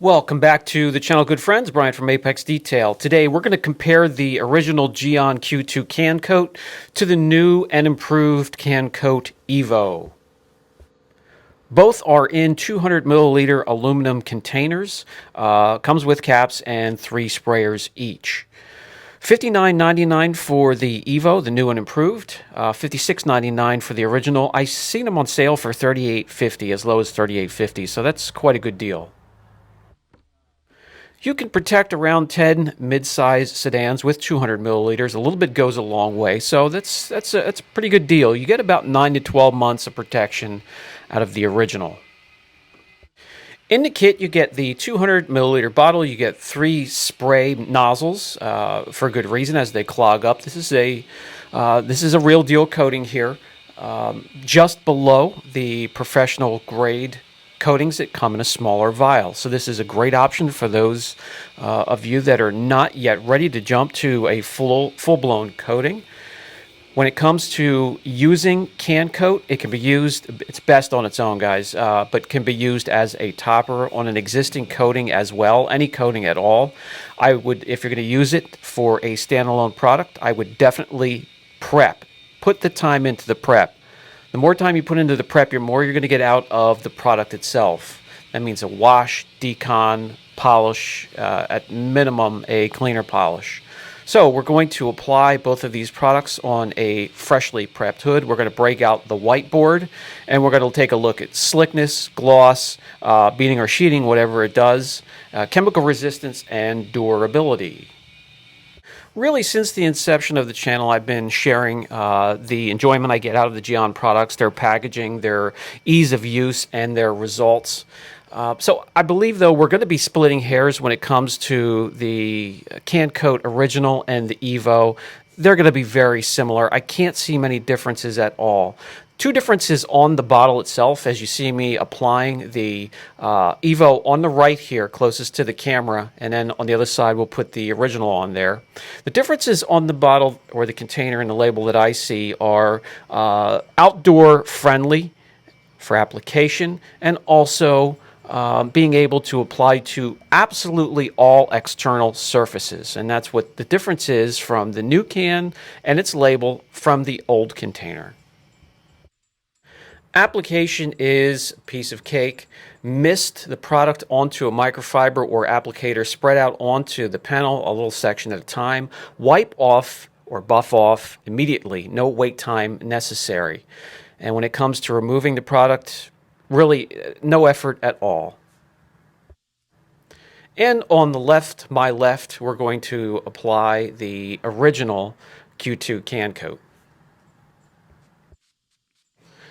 Welcome back to the channel, good friends. Brian from Apex Detail. Today we're going to compare the original GYEON Q² CANCOAT to the new and improved CANCOAT EVO. Both are in 200 milliliter aluminum containers. Comes with caps and 3 sprayers each. $59.99 for the EVO, the new and improved. $56.99 for the original. I've seen them on sale for $38.50, as low as $38.50, so that's quite a good deal. You can protect around 10 mid-size sedans with 200 milliliters. A little bit goes a long way, so that's a pretty good deal. You get about 9 to 12 months of protection out of the original. In the kit, you get the 200 milliliter bottle. You get 3 spray nozzles for good reason, as they clog up. This is a real deal coating here, just below the professional grade coatings that come in a smaller vial. So this is a great option for those of you that are not yet ready to jump to a full-blown coating. When it comes to using CanCoat, it can be used, it's best on its own, guys, but can be used as a topper on an existing coating as well, any coating at all. I would, if you're going to use it for a standalone product, I would definitely prep. Put the time into the prep. The more time you put into the prep, the more you're going to get out of the product itself. That means a wash, decon, polish, at minimum a cleaner polish. So we're going to apply both of these products on a freshly prepped hood. We're going to break out the whiteboard, and we're going to take a look at slickness, gloss, beading or sheeting, whatever it does, chemical resistance, and durability. Really, since the inception of the channel, I've been sharing the enjoyment I get out of the GYEON products, their packaging, their ease of use, and their results. So I believe, though, we're going to be splitting hairs when it comes to the CanCoat Original and the EVO. They're going to be very similar. I can't see many differences at all. Two differences on the bottle itself, as you see me applying the EVO on the right here, closest to the camera, and then on the other side we'll put the original on there. The differences on the bottle or the container and the label that I see are outdoor friendly for application, and also being able to apply to absolutely all external surfaces. And that's what the difference is from the new can and its label from the old container. Application is a piece of cake. Mist the product onto a microfiber or applicator, spread out onto the panel a little section at a time. Wipe off or buff off immediately. No wait time necessary. And when it comes to removing the product, really no effort at all. And on the left, my left, we're going to apply the original Q² CANCOAT.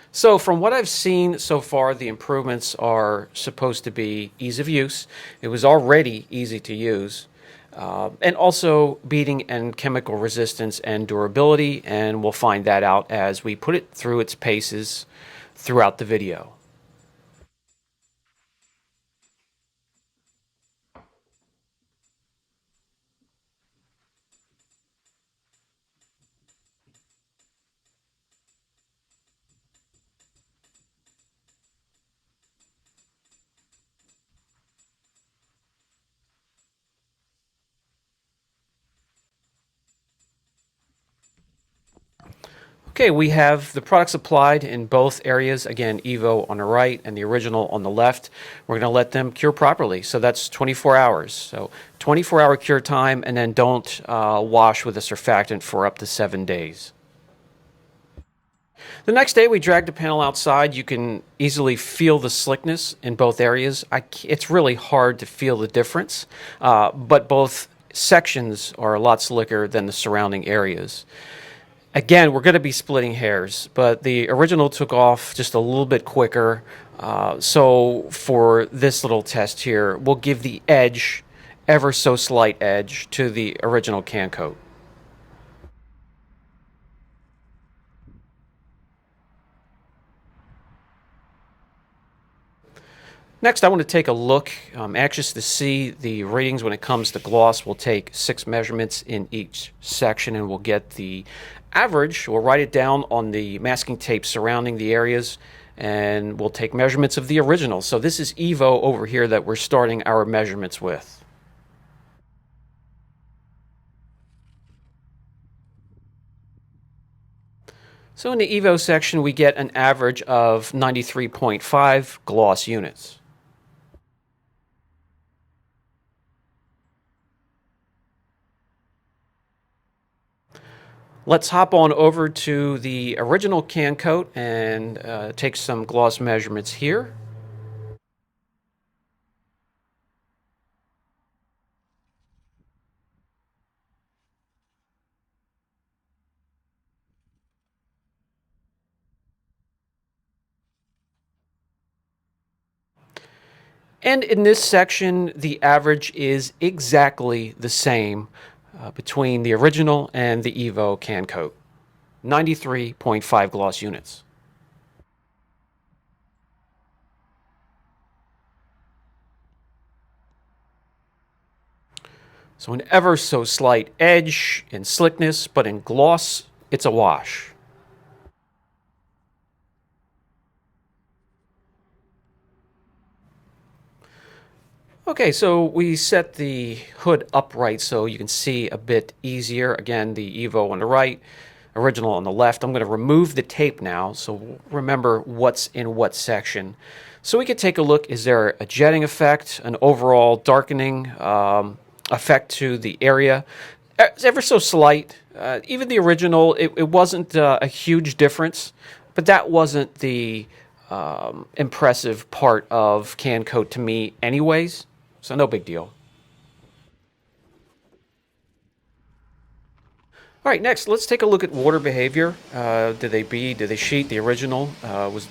So from what I've seen so far, the improvements are supposed to be ease of use. It was already easy to use. And also beading and chemical resistance and durability, and we'll find that out as we put it through its paces throughout the video. Okay, we have the products applied in both areas. Again, EVO on the right and the original on the left. We're going to let them cure properly. So that's 24 hours. So 24-hour cure time, and then don't wash with a surfactant for up to 7 days. The next day, we drag the panel outside. You can easily feel the slickness in both areas. It's really hard to feel the difference, but both sections are a lot slicker than the surrounding areas. Again, we're going to be splitting hairs, but the original took off just a little bit quicker. So for this little test here, we'll give the edge, ever so slight edge, to the original CanCoat. Next, I want to take a look. I'm anxious to see the readings when it comes to gloss. We'll take 6 measurements in each section, and we'll get the average. We'll write it down on the masking tape surrounding the areas, and we'll take measurements of the original. So this is EVO over here that we're starting our measurements with. So in the EVO section, we get an average of 93.5 gloss units. Let's hop on over to the original can coat and take some gloss measurements here. And in this section, the average is exactly the same between the original and the EVO can coat. 93.5 gloss units. So an ever so slight edge in slickness, but in gloss, it's a wash. Okay, so we set the hood upright so you can see a bit easier. Again, the EVO on the right, original on the left. I'm going to remove the tape now, so remember what's in what section. So we could take a look. Is there a jetting effect, an overall darkening effect to the area? It's ever so slight. Even the original, it wasn't a huge difference, but that wasn't the impressive part of can coat to me anyways. So no big deal. All right, next, let's take a look at water behavior. Did they bead? Did they sheet? The original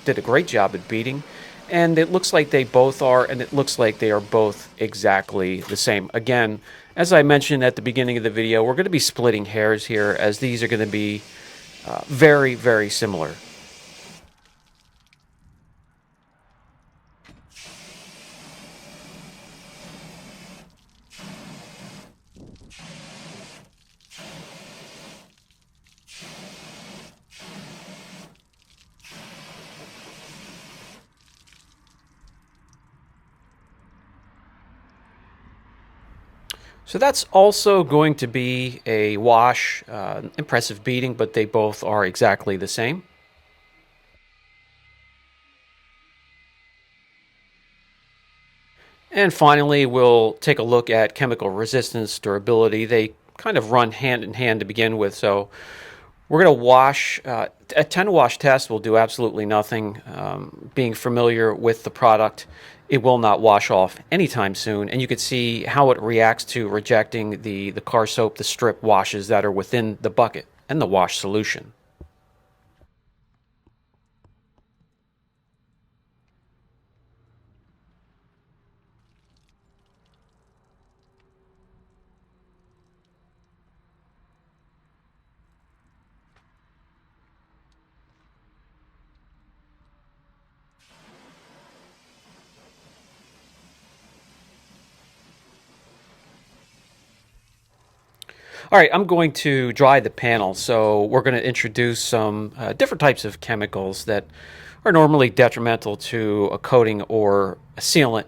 did a great job at beading. And it looks like they both are, and it looks like they are both exactly the same. Again, as I mentioned at the beginning of the video, we're going to be splitting hairs here, as these are going to be very, very similar. So that's also going to be a wash, impressive beading, but they both are exactly the same. And finally, we'll take a look at chemical resistance, durability. They kind of run hand in hand to begin with. So we're going to wash. A 10 wash test will do absolutely nothing. Being familiar with the product, it will not wash off anytime soon. And you can see how it reacts to rejecting the car soap, the strip washes that are within the bucket and the wash solution. All right, I'm going to dry the panel, so we're going to introduce some different types of chemicals that are normally detrimental to a coating or a sealant.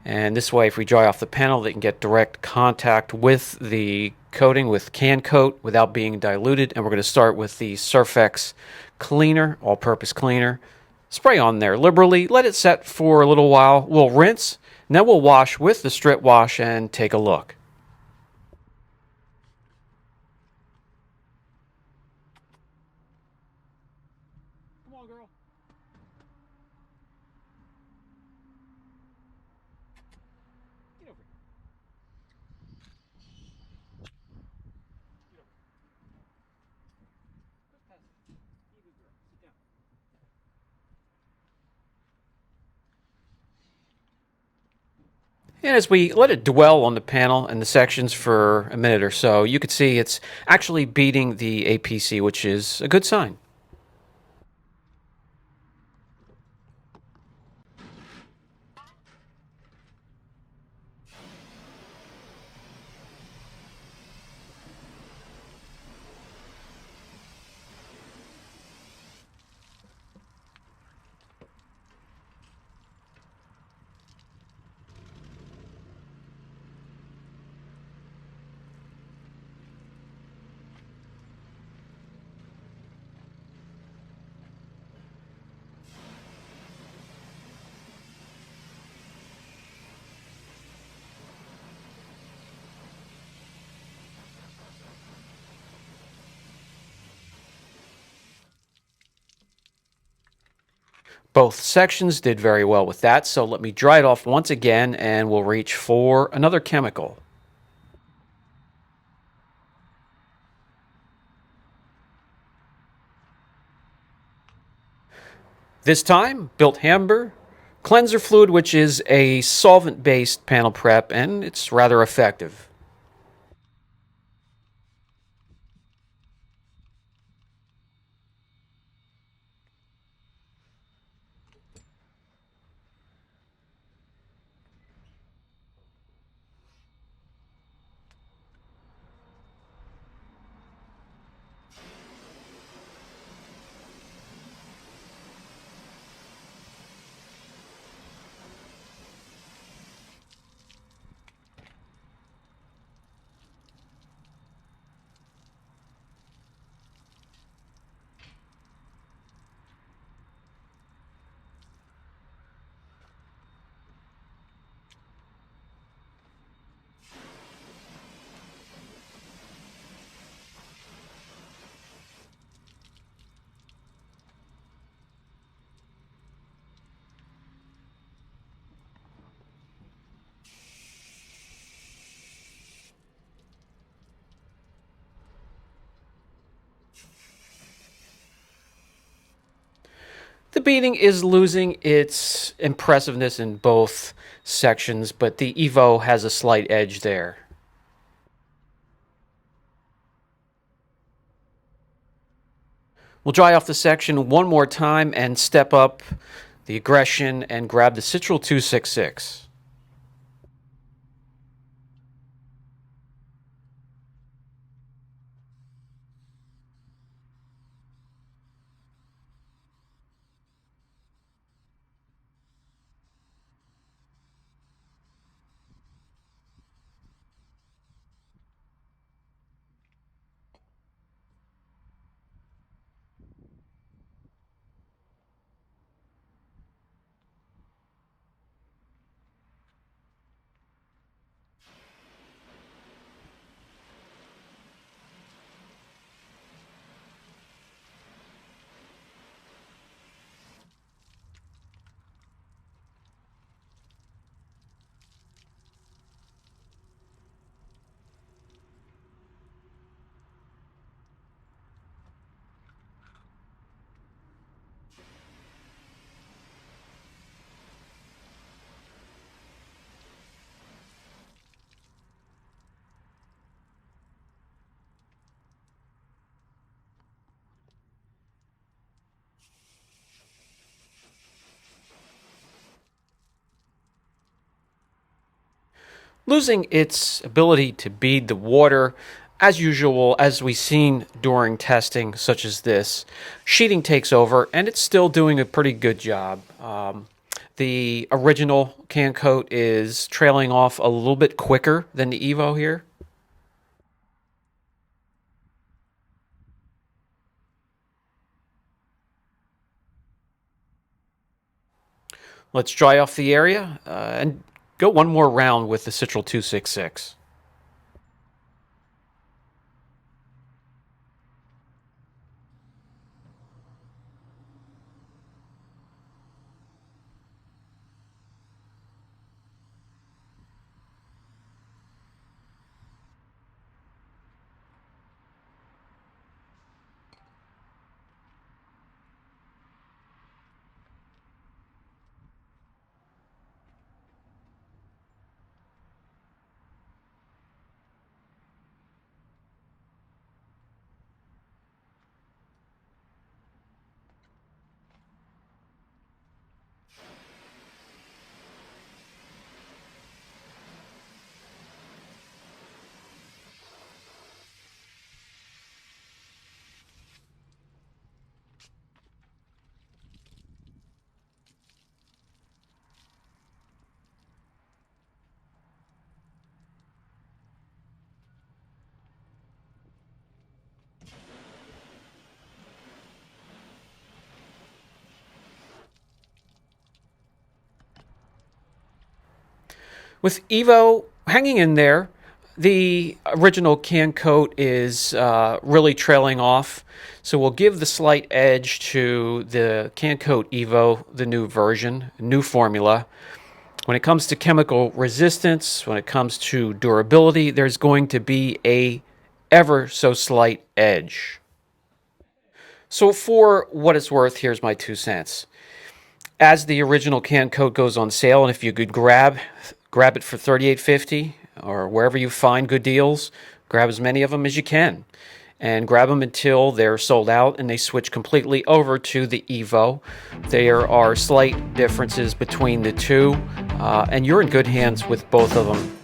And this way, if we dry off the panel, they can get direct contact with the coating with Can Coat without being diluted. And we're going to start with the Surfex cleaner, all-purpose cleaner. Spray on there liberally, let it set for a little while. We'll rinse, and then we'll wash with the strip wash and take a look. Come on, girl. Get over here. Get over here. Quick pass. You good girl. Sit down. And as we let it dwell on the panel and the sections for a minute or so, you can see it's actually beating the APC, which is a good sign. Both sections did very well with that, so let me dry it off once again and we'll reach for another chemical. This time, built Hamber cleanser fluid, which is a solvent-based panel prep, and it's rather effective. The beading is losing its impressiveness in both sections, but the EVO has a slight edge there. We'll dry off the section one more time and step up the aggression and grab the Citral 266. Losing its ability to bead the water, as usual, as we've seen during testing such as this, sheeting takes over, and it's still doing a pretty good job. The original can coat is trailing off a little bit quicker than the Evo here. Let's dry off the area and go one more round with the Citral 266. With Evo hanging in there, The original Can Coat is really trailing off, so we'll give the slight edge to the Can Coat EVO, the new version, new formula. When it comes to chemical resistance, when it comes to durability, there's going to be a ever so slight edge. So for what it's worth, here's my 2 cents. As the original Can Coat goes on sale, and if you could grab it for $38.50 or wherever you find good deals, grab as many of them as you can. And grab them until they're sold out and they switch completely over to the EVO. There are slight differences between the two, and you're in good hands with both of them.